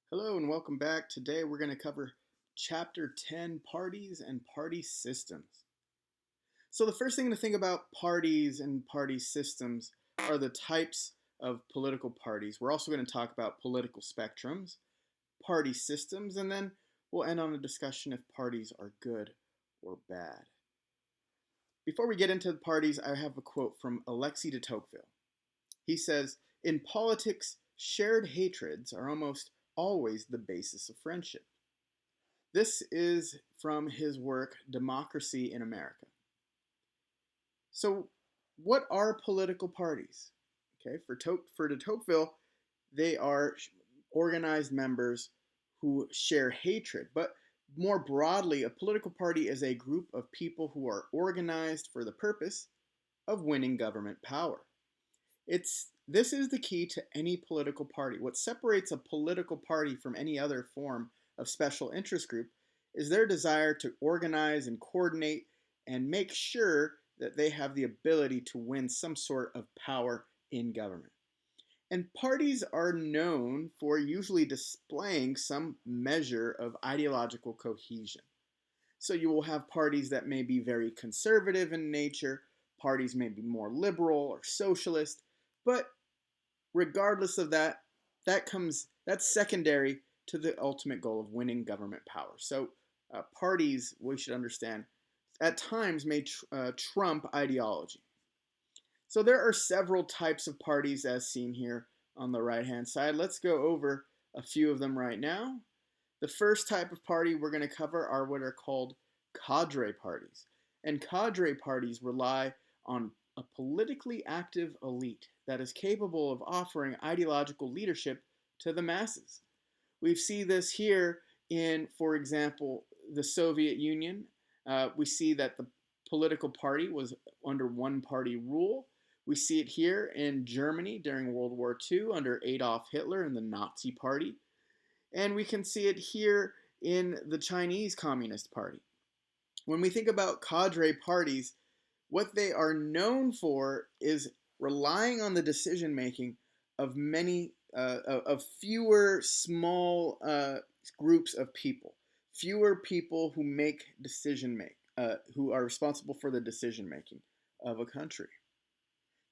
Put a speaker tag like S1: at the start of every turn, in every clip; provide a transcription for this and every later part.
S1: Hello and welcome back. Today we're going to cover Chapter 10, Parties and Party Systems. So the first thing to think about parties and party systems are the types of political parties. We're also going to talk about political spectrums, party systems, and then we'll end on a discussion if parties are good or bad. Before we get into the parties, I have a quote from Alexis de Tocqueville. He says, "In politics, shared hatreds are almost always the basis of friendship." This is from his work, Democracy in America. So, what are political parties? Okay, for de Tocqueville, they are organized members who share hatred. But more broadly, a political party is a group of people who are organized for the purpose of winning government power. This is the key to any political party. What separates a political party from any other form of special interest group is their desire to organize and coordinate and make sure that they have the ability to win some sort of power in government. And parties are known for usually displaying some measure of ideological cohesion. So you will have parties that may be very conservative in nature, parties may be more liberal or socialist, but regardless of that, that's secondary to the ultimate goal of winning government power. So parties, we should understand, at times may trump ideology. So there are several types of parties as seen here on the right hand side. Let's go over a few of them right now. The first type of party we're going to cover are what are called cadre parties. And cadre parties rely on a politically active elite that is capable of offering ideological leadership to the masses. We see this here in, for example, the Soviet Union. We see that the political party was under one-party rule. We see it here in Germany during World War II under Adolf Hitler and the Nazi Party. And we can see it here in the Chinese Communist Party. When we think about cadre parties, what they are known for is relying on the decision making of fewer small groups of people, fewer people who who are responsible for the decision making of a country.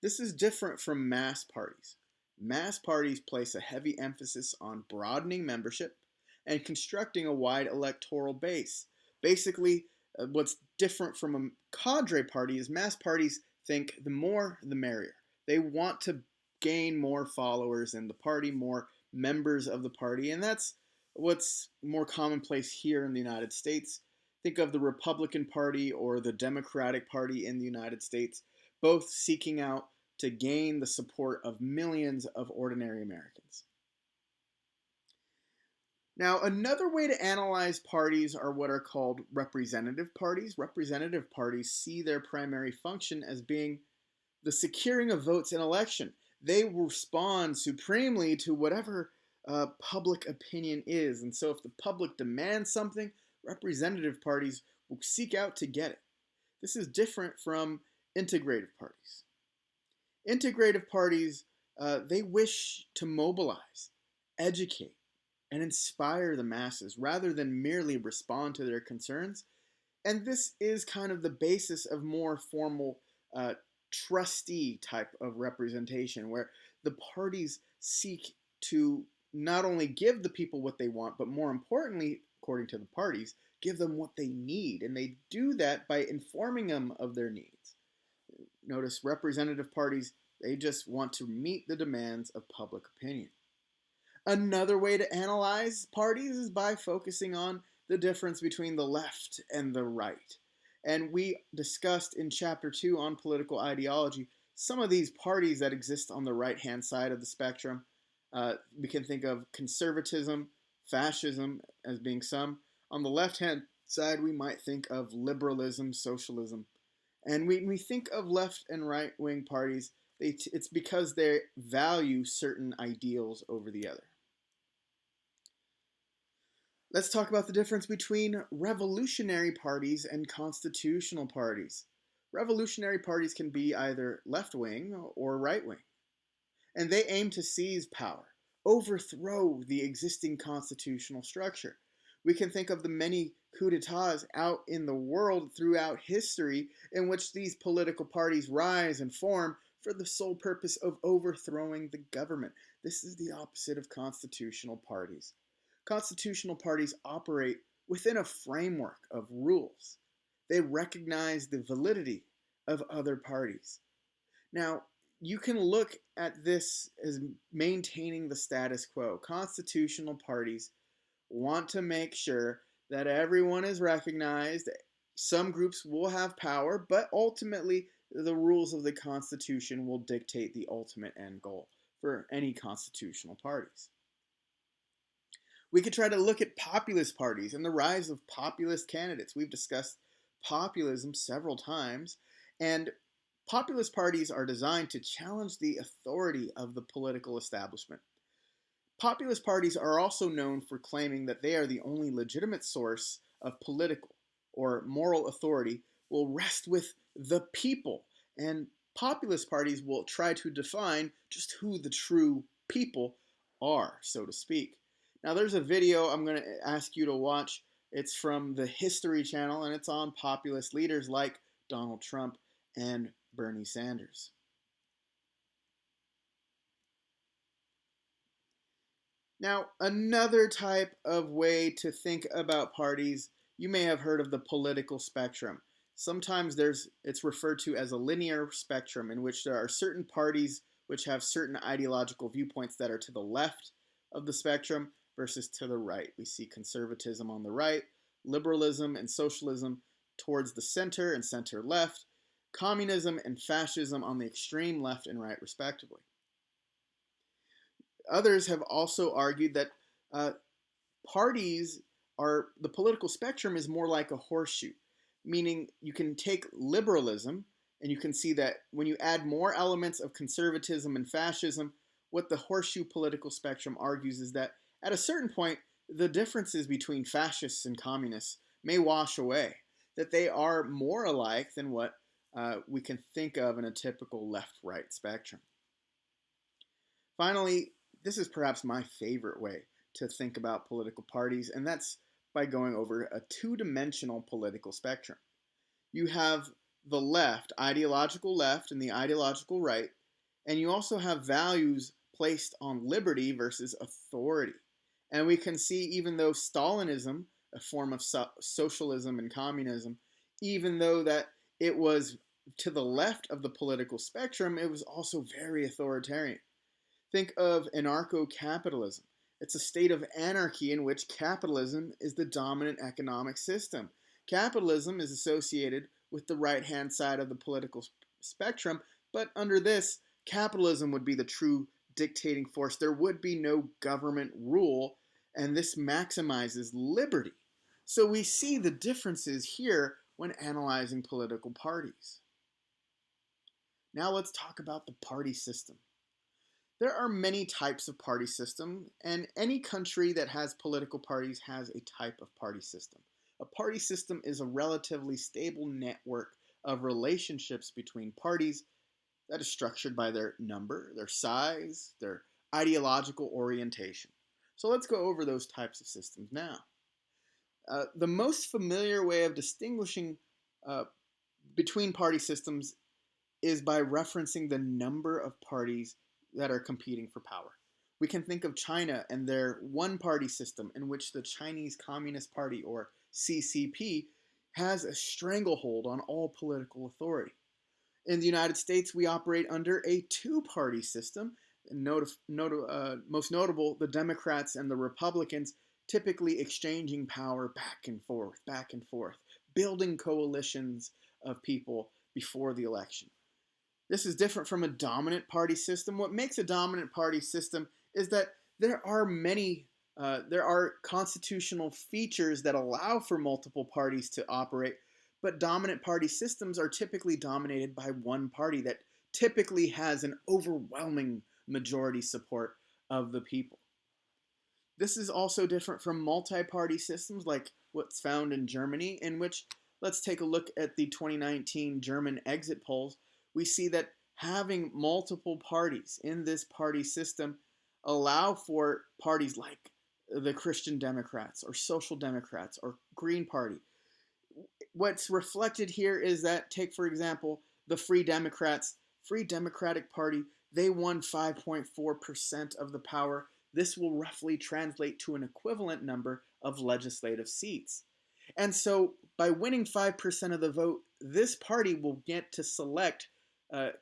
S1: This is different from mass parties. Mass parties place a heavy emphasis on broadening membership and constructing a wide electoral base. Basically, what's different from a cadre party is mass parties think the more the merrier. They want to gain more followers in the party, more members of the party, and that's what's more commonplace here in the United States. Think of the Republican Party or the Democratic Party in the United States, both seeking out to gain the support of millions of ordinary Americans. Now, another way to analyze parties are what are called representative parties. Representative parties see their primary function as being the securing of votes in election. They respond supremely to whatever public opinion is. And so if the public demands something, representative parties will seek out to get it. This is different from integrative parties. Integrative parties, they wish to mobilize, educate, and inspire the masses rather than merely respond to their concerns. And this is kind of the basis of more formal trustee type of representation where the parties seek to not only give the people what they want, but more importantly, according to the parties, give them what they need. And they do that by informing them of their needs. Notice representative parties, they just want to meet the demands of public opinion. Another way to analyze parties is by focusing on the difference between the left and the right. And we discussed in Chapter 2 on political ideology some of these parties that exist on the right-hand side of the spectrum. We can think of conservatism, fascism as being some. On the left-hand side, we might think of liberalism, socialism. And when we think of left and right-wing parties, it's because they value certain ideals over the other. Let's talk about the difference between revolutionary parties and constitutional parties. Revolutionary parties can be either left-wing or right-wing, and they aim to seize power, overthrow the existing constitutional structure. We can think of the many coups d'etats out in the world throughout history in which these political parties rise and form for the sole purpose of overthrowing the government. This is the opposite of constitutional parties. Constitutional parties operate within a framework of rules. They recognize the validity of other parties. Now, you can look at this as maintaining the status quo. Constitutional parties want to make sure that everyone is recognized. Some groups will have power, but ultimately the rules of the Constitution will dictate the ultimate end goal for any constitutional parties. We could try to look at populist parties and the rise of populist candidates. We've discussed populism several times, and populist parties are designed to challenge the authority of the political establishment. Populist parties are also known for claiming that they are the only legitimate source of political or moral authority will rest with the people. And populist parties will try to define just who the true people are, so to speak. Now, there's a video I'm going to ask you to watch. It's from the History Channel, and it's on populist leaders like Donald Trump and Bernie Sanders. Now, another type of way to think about parties, you may have heard of the political spectrum. Sometimes it's referred to as a linear spectrum in which there are certain parties which have certain ideological viewpoints that are to the left of the spectrum versus to the right. We see conservatism on the right, liberalism and socialism towards the center and center left, communism and fascism on the extreme left and right, respectively. Others have also argued that the political spectrum is more like a horseshoe, meaning you can take liberalism and you can see that when you add more elements of conservatism and fascism, what the horseshoe political spectrum argues is that at a certain point, the differences between fascists and communists may wash away, that they are more alike than what we can think of in a typical left-right spectrum. Finally, this is perhaps my favorite way to think about political parties, and that's by going over a two-dimensional political spectrum. You have the left, ideological left, and the ideological right, and you also have values placed on liberty versus authority. And we can see, even though Stalinism, a form of socialism and communism, even though that it was to the left of the political spectrum, it was also very authoritarian. Think of anarcho-capitalism. It's a state of anarchy in which capitalism is the dominant economic system. Capitalism is associated with the right-hand side of the political spectrum, but under this, capitalism would be the true dictating force. There would be no government rule, and this maximizes liberty. So we see the differences here when analyzing political parties. Now let's talk about the party system. There are many types of party system, and any country that has political parties has a type of party system. A party system is a relatively stable network of relationships between parties that is structured by their number, their size, their ideological orientation. So let's go over those types of systems now. The most familiar way of distinguishing between party systems is by referencing the number of parties that are competing for power. We can think of China and their one-party system in which the Chinese Communist Party, or CCP, has a stranglehold on all political authority. In the United States, we operate under a two-party system. Most notable, the Democrats and the Republicans typically exchanging power back and forth, building coalitions of people before the election. This is different from a dominant party system. What makes a dominant party system is that there are constitutional features that allow for multiple parties to operate, but dominant party systems are typically dominated by one party that typically has an overwhelming majority support of the people. This is also different from multi-party systems like what's found in Germany, in which, let's take a look at the 2019 German exit polls. We see that having multiple parties in this party system allow for parties like the Christian Democrats or Social Democrats or Green Party. What's reflected here is that, take for example, the Free Democrats, Free Democratic Party, they won 5.4% of the power. This will roughly translate to an equivalent number of legislative seats. And so by winning 5% of the vote, this party will get to select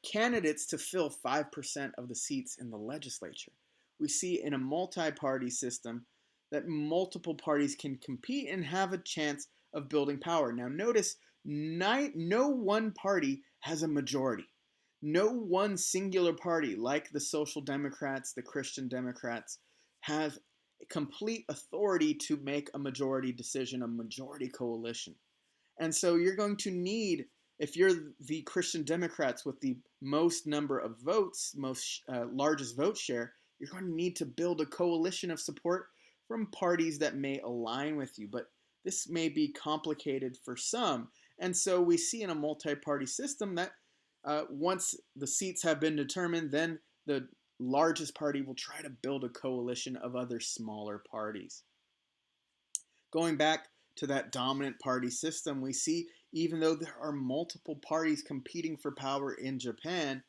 S1: candidates to fill 5% of the seats in the legislature. We see in a multi-party system that multiple parties can compete and have a chance of building power. Now notice, no one party has a majority. No one singular party, like the Social Democrats, the Christian Democrats, have complete authority to make a majority decision, a majority coalition. And so you're going to need, if you're the Christian Democrats with the most number of votes, largest vote share, you're going to need to build a coalition of support from parties that may align with you. But this may be complicated for some. And so we see in a multi-party system that once the seats have been determined, then the largest party will try to build a coalition of other smaller parties. Going back to that dominant party system, we see even though there are multiple parties competing for power in Japan,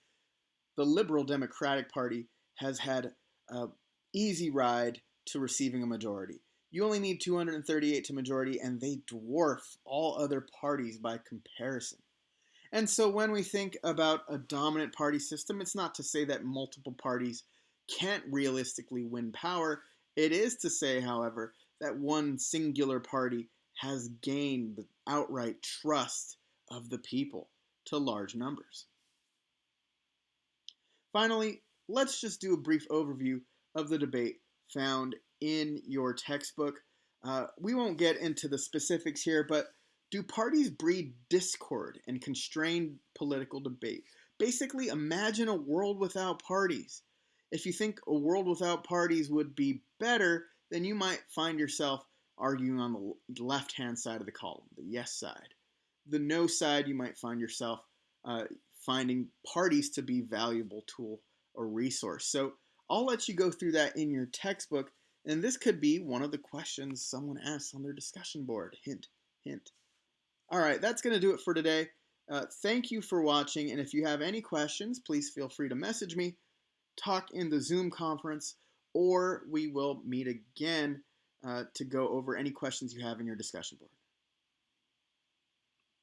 S1: the Liberal Democratic Party has had an easy ride to receiving a majority. You only need 238 to majority, and they dwarf all other parties by comparison. And so when we think about a dominant party system, it's not to say that multiple parties can't realistically win power. It is to say, however, that one singular party has gained the outright trust of the people to large numbers. Finally, let's just do a brief overview of the debate found in your textbook. We won't get into the specifics here, but do parties breed discord and constrain political debate? Basically, imagine a world without parties. If you think a world without parties would be better, then you might find yourself arguing on the left-hand side of the column, the yes side. The no side, you might find yourself finding parties to be valuable tool or resource. So I'll let you go through that in your textbook, and this could be one of the questions someone asks on their discussion board. Hint, hint. All right, that's going to do it for today. Thank you for watching, and if you have any questions, please feel free to message me, talk in the Zoom conference, or we will meet again to go over any questions you have in your discussion board.